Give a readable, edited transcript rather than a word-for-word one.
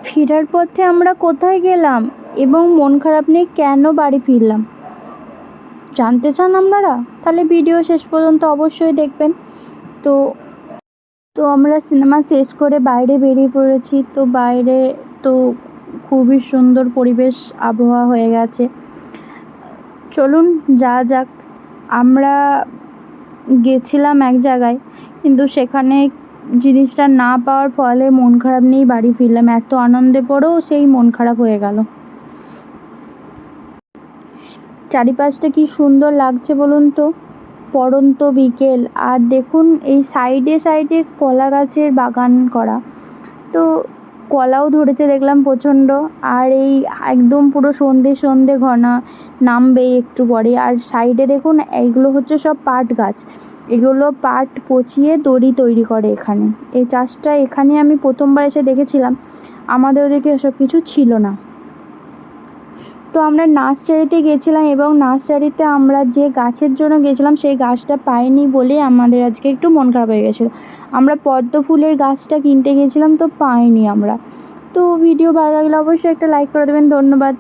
ফেরার পথে আমরা কোথায় গেলাম এবং মন খারাপ নিয়ে কেন বাড়ি ফিরলাম জানতে চান আপনারা? তাহলে ভিডিও শেষ পর্যন্ত অবশ্যই দেখবেন। তো তো আমরা সিনেমা শেষ করে বাইরে বেরিয়ে পড়েছি। তো বাইরে তো খুবই সুন্দর পরিবেশ, আবহাওয়া হয়ে গেছে। চলুন যাক। আমরা গেছিলাম এক জায়গায়, কিন্তু সেখানে জিনিসটা না পাওয়ার ফলে মন খারাপ নিয়েই বাড়ি ফিরলাম। এত আনন্দে পড়েও সেই মন খারাপ হয়ে গেল। চারিপাশটা কি সুন্দর লাগছে বলুন তো, পড়ন্ত বিকেল। আর দেখুন এই সাইডে সাইডে কলা গাছের বাগান করা, তো কলাও ধরেছে দেখলাম প্রচণ্ড। আর এই একদম পুরো সন্ধে সন্ধে ঘনা নামবে একটু পরে। আর সাইডে দেখুন এইগুলো হচ্ছে সব পাট গাছ, এগুলো পাট পচিয়ে দড়ি তৈরি করে এখানে। এই চাষটা এখানে আমি প্রথমবার এসে দেখেছিলাম, আমাদের ওদিকে এসব কিছু ছিল না। তো আমরা নার্সারিতে গেছিলাম এবং নার্সারিতে আমরা যে গাছের জন্য গেছিলাম সেই গাছটা পাইনি বলে আমাদের আজকে একটু মন খারাপ হয়ে গেছিলো। আমরা পদ্ম ফুলের গাছটা কিনতে গেছিলাম, তো পাইনি আমরা। তো ভিডিও ভালো লাগলে অবশ্যই একটা লাইক করে দেবেন। ধন্যবাদ।